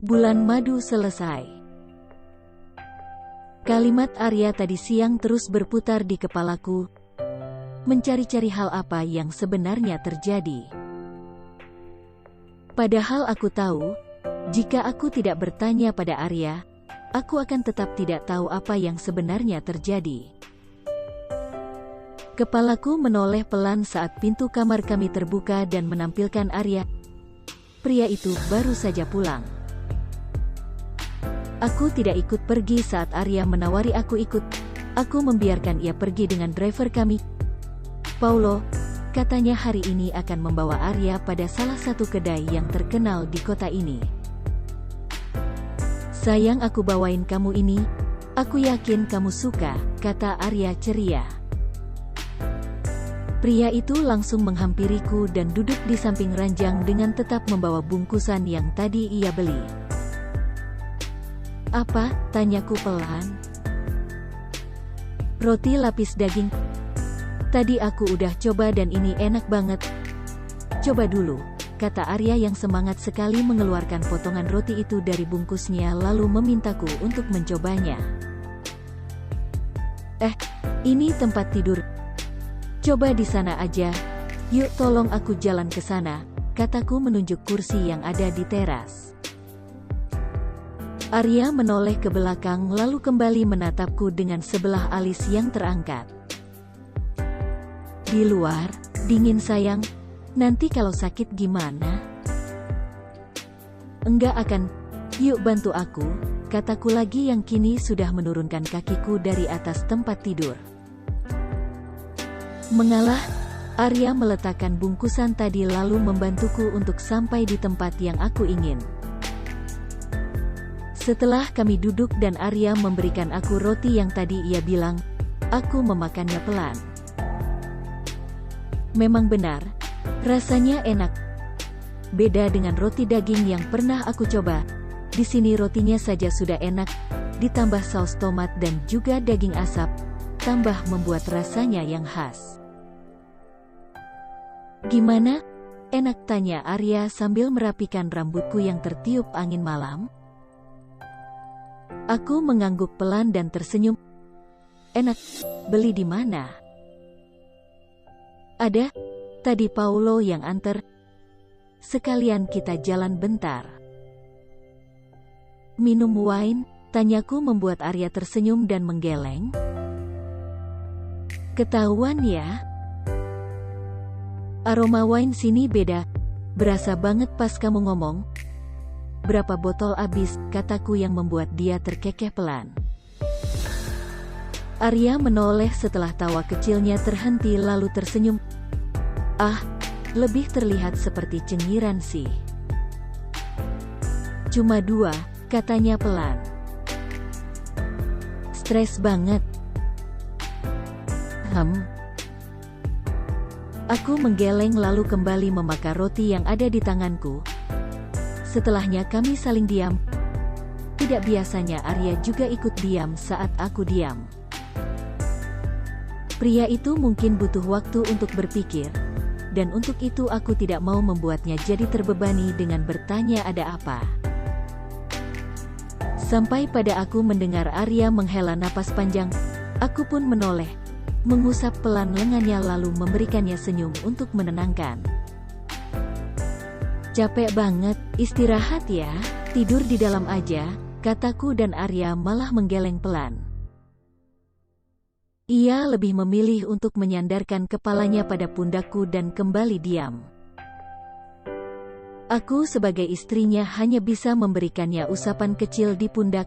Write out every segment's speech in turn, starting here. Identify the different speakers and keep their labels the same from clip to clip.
Speaker 1: Bulan madu selesai. Kalimat Arya tadi siang terus berputar di kepalaku, mencari-cari hal apa yang sebenarnya terjadi. Padahal aku tahu, jika aku tidak bertanya pada Arya, aku akan tetap tidak tahu apa yang sebenarnya terjadi. Kepalaku menoleh pelan saat pintu kamar kami terbuka dan menampilkan Arya. Pria itu baru saja pulang. Aku tidak ikut pergi saat Arya menawari aku ikut. Aku membiarkan ia pergi dengan driver kami. Paulo, katanya hari ini akan membawa Arya pada salah satu kedai yang terkenal di kota ini. Sayang, aku bawain kamu ini. Aku yakin kamu suka, kata Arya ceria. Pria itu langsung menghampiriku dan duduk di samping ranjang dengan tetap membawa bungkusan yang tadi ia beli. Apa? Tanyaku pelan. Roti lapis daging. Tadi aku udah coba dan ini enak banget. Coba dulu, kata Arya yang semangat sekali mengeluarkan potongan roti itu dari bungkusnya lalu memintaku untuk mencobanya. Ini tempat tidur. Coba di sana aja. Yuk tolong aku jalan ke sana, kataku menunjuk kursi yang ada di teras. Arya menoleh ke belakang lalu kembali menatapku dengan sebelah alis yang terangkat. Di luar, dingin sayang. Nanti kalau sakit gimana? Enggak akan. Yuk bantu aku, kataku lagi yang kini sudah menurunkan kakiku dari atas tempat tidur. Mengalah, Arya meletakkan bungkusan tadi lalu membantuku untuk sampai di tempat yang aku ingin. Setelah kami duduk dan Arya memberikan aku roti yang tadi ia bilang, aku memakannya pelan. Memang benar, rasanya enak. Beda dengan roti daging yang pernah aku coba, di sini rotinya saja sudah enak, ditambah saus tomat dan juga daging asap, tambah membuat rasanya yang khas. Gimana? Enak, tanya Arya sambil merapikan rambutku yang tertiup angin malam. Aku mengangguk pelan dan tersenyum. Enak. Beli di mana? Ada. Tadi Paulo yang antar. Sekalian kita jalan bentar. Minum wine? Tanyaku membuat Arya tersenyum dan menggeleng. Ketahuan ya. Aroma wine sini beda. Berasa banget pas kamu ngomong. Berapa botol habis, kataku yang membuat dia terkekeh pelan. Arya menoleh setelah tawa kecilnya terhenti lalu tersenyum. Lebih terlihat seperti cengiran sih. Cuma 2, katanya pelan. Stres banget. Aku menggeleng lalu kembali memakan roti yang ada di tanganku. Setelahnya kami saling diam. Tidak biasanya Arya juga ikut diam saat aku diam. Pria itu mungkin butuh waktu untuk berpikir, dan untuk itu aku tidak mau membuatnya jadi terbebani dengan bertanya ada apa. Sampai pada aku mendengar Arya menghela napas panjang, aku pun menoleh, mengusap pelan lengannya lalu memberikannya senyum untuk menenangkan. Capek banget, istirahat ya, tidur di dalam aja, kataku dan Arya malah menggeleng pelan. Ia lebih memilih untuk menyandarkan kepalanya pada pundakku dan kembali diam. Aku sebagai istrinya hanya bisa memberikannya usapan kecil di pundak,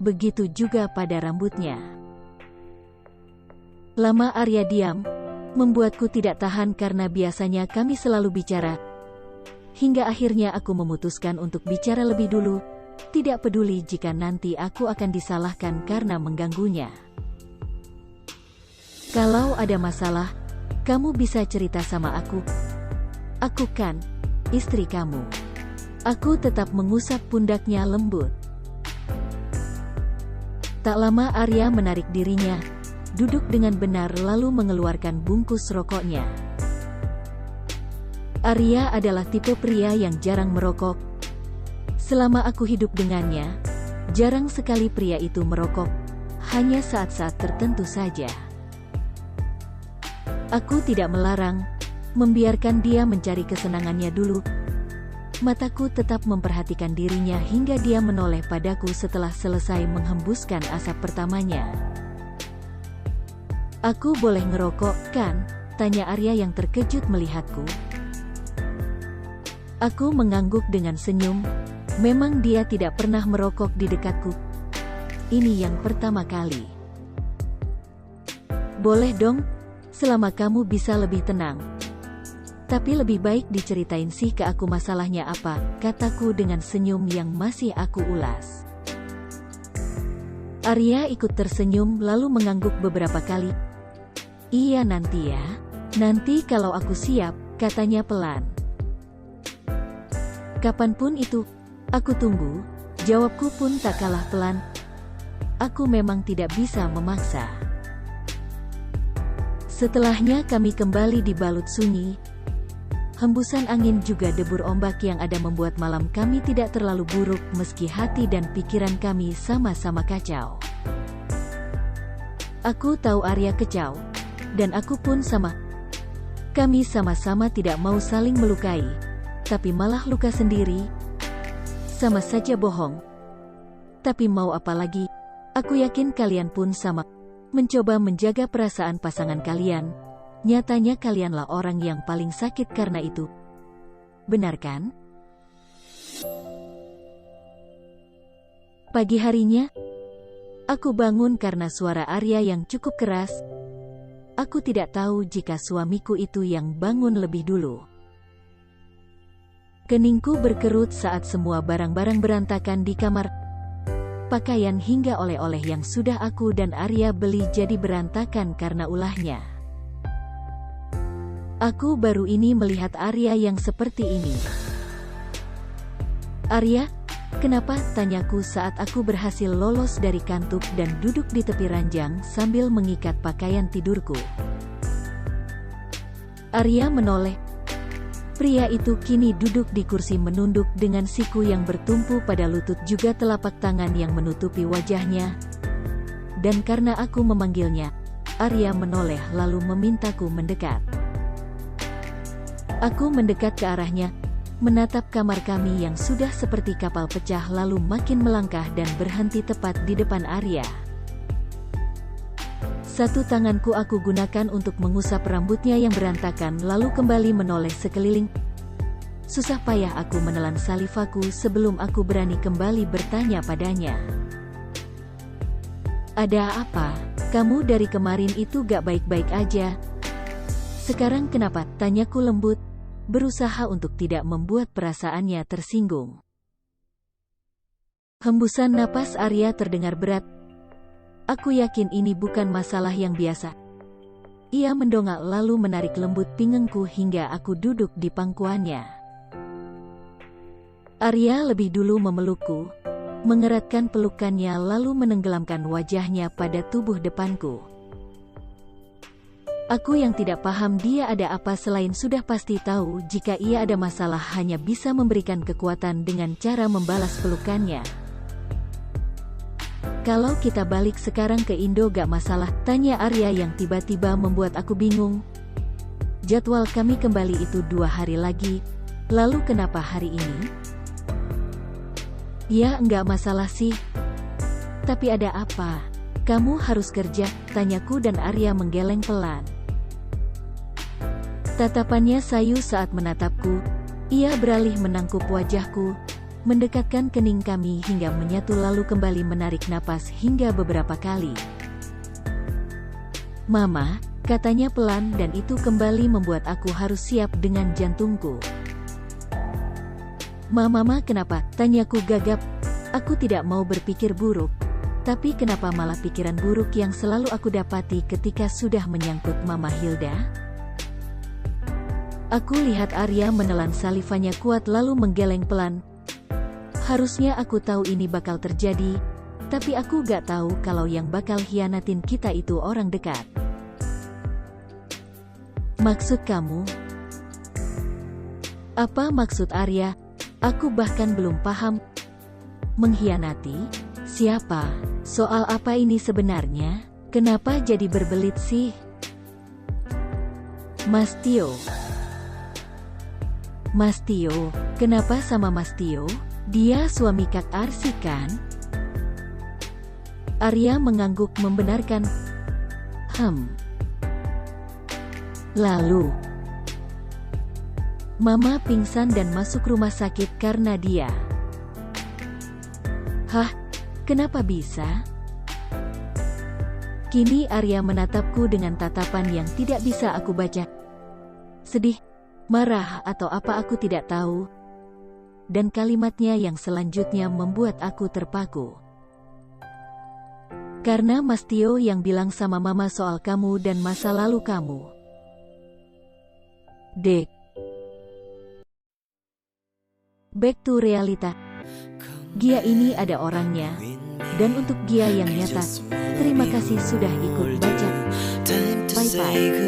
Speaker 1: begitu juga pada rambutnya. Lama Arya diam, membuatku tidak tahan karena biasanya kami selalu bicara. Hingga akhirnya aku memutuskan untuk bicara lebih dulu, tidak peduli jika nanti aku akan disalahkan karena mengganggunya. Kalau ada masalah, kamu bisa cerita sama aku. Aku kan istri kamu. Aku tetap mengusap pundaknya lembut. Tak lama Arya menarik dirinya, duduk dengan benar lalu mengeluarkan bungkus rokoknya. Arya adalah tipe pria yang jarang merokok. Selama aku hidup dengannya, jarang sekali pria itu merokok, hanya saat-saat tertentu saja. Aku tidak melarang, membiarkan dia mencari kesenangannya dulu. Mataku tetap memperhatikan dirinya hingga dia menoleh padaku setelah selesai menghembuskan asap pertamanya. "Aku boleh ngerokok, kan?" tanya Arya yang terkejut melihatku. Aku mengangguk dengan senyum. Memang dia tidak pernah merokok di dekatku. Ini yang pertama kali. "Boleh dong, selama kamu bisa lebih tenang. Tapi lebih baik diceritain sih ke aku masalahnya apa," kataku dengan senyum yang masih aku ulas. Arya ikut tersenyum lalu mengangguk beberapa kali. "Iya nanti ya. Nanti kalau aku siap," katanya pelan. "Kapanpun itu, aku tunggu," jawabku pun tak kalah pelan. Aku memang tidak bisa memaksa. Setelahnya kami kembali dibalut sunyi. Hembusan angin juga debur ombak yang ada membuat malam kami tidak terlalu buruk meski hati dan pikiran kami sama-sama kacau. Aku tahu Arya kacau, dan aku pun sama. Kami sama-sama tidak mau saling melukai, tapi malah luka sendiri. Sama saja bohong. Tapi mau apa lagi? Aku yakin kalian pun sama. Mencoba menjaga perasaan pasangan kalian. Nyatanya kalianlah orang yang paling sakit karena itu. Benar kan? Pagi harinya, aku bangun karena suara Arya yang cukup keras. Aku tidak tahu jika suamiku itu yang bangun lebih dulu. Keningku berkerut saat semua barang-barang berantakan di kamar. Pakaian hingga oleh-oleh yang sudah aku dan Arya beli jadi berantakan karena ulahnya. Aku baru ini melihat Arya yang seperti ini. "Arya, kenapa?" tanyaku saat aku berhasil lolos dari kantuk dan duduk di tepi ranjang sambil mengikat pakaian tidurku. Arya menoleh. Pria itu kini duduk di kursi menunduk dengan siku yang bertumpu pada lutut juga telapak tangan yang menutupi wajahnya. Dan karena aku memanggilnya, Arya menoleh lalu memintaku mendekat. Aku mendekat ke arahnya, menatap kamar kami yang sudah seperti kapal pecah lalu makin melangkah dan berhenti tepat di depan Arya. Satu tanganku aku gunakan untuk mengusap rambutnya yang berantakan lalu kembali menoleh sekeliling. Susah payah aku menelan salivaku sebelum aku berani kembali bertanya padanya. "Ada apa? Kamu dari kemarin itu gak baik-baik aja. Sekarang kenapa?" tanyaku lembut, berusaha untuk tidak membuat perasaannya tersinggung. Hembusan napas Arya terdengar berat. Aku yakin ini bukan masalah yang biasa. Ia mendongak lalu menarik lembut pinggangku hingga aku duduk di pangkuannya. Arya lebih dulu memelukku, mengeratkan pelukannya lalu menenggelamkan wajahnya pada tubuh depanku. Aku yang tidak paham dia ada apa selain sudah pasti tahu jika ia ada masalah hanya bisa memberikan kekuatan dengan cara membalas pelukannya. "Kalau kita balik sekarang ke Indo gak masalah?" tanya Arya yang tiba-tiba membuat aku bingung. Jadwal kami kembali itu 2 hari lagi, lalu kenapa hari ini? "Ya enggak masalah sih. Tapi ada apa? Kamu harus kerja?" tanyaku dan Arya menggeleng pelan. Tatapannya sayu saat menatapku. Ia beralih menangkup wajahku, mendekatkan kening kami hingga menyatu lalu kembali menarik napas hingga beberapa kali. "Mama," katanya pelan dan itu kembali membuat aku harus siap dengan jantungku. Mama kenapa?" tanyaku gagap. Aku tidak mau berpikir buruk. Tapi kenapa malah pikiran buruk yang selalu aku dapati ketika sudah menyangkut Mama Hilda? Aku lihat Arya menelan salivanya kuat lalu menggeleng pelan. Harusnya aku tahu ini bakal terjadi, tapi aku gak tahu kalau yang bakal hianatin kita itu orang dekat. "Maksud kamu?" "Apa maksud Arya?" Aku bahkan belum paham. Mengkhianati? Siapa? Soal apa ini sebenarnya? Kenapa jadi berbelit sih? Mas Tio. Mas Tio, kenapa sama Mas Tio? Dia suami Kak Arsi kan? Arya mengangguk membenarkan. Lalu, Mama pingsan dan masuk rumah sakit karena dia. Hah? Kenapa bisa? Kini Arya menatapku dengan tatapan yang tidak bisa aku baca. Sedih, marah atau apa aku tidak tahu. Dan kalimatnya yang selanjutnya membuat aku terpaku. Karena Mas Tio yang bilang sama Mama soal kamu dan masa lalu kamu. Dek. Back to realita. Gia ini ada orangnya. Dan untuk Gia yang nyata, terima kasih sudah ikut baca. Bye-bye.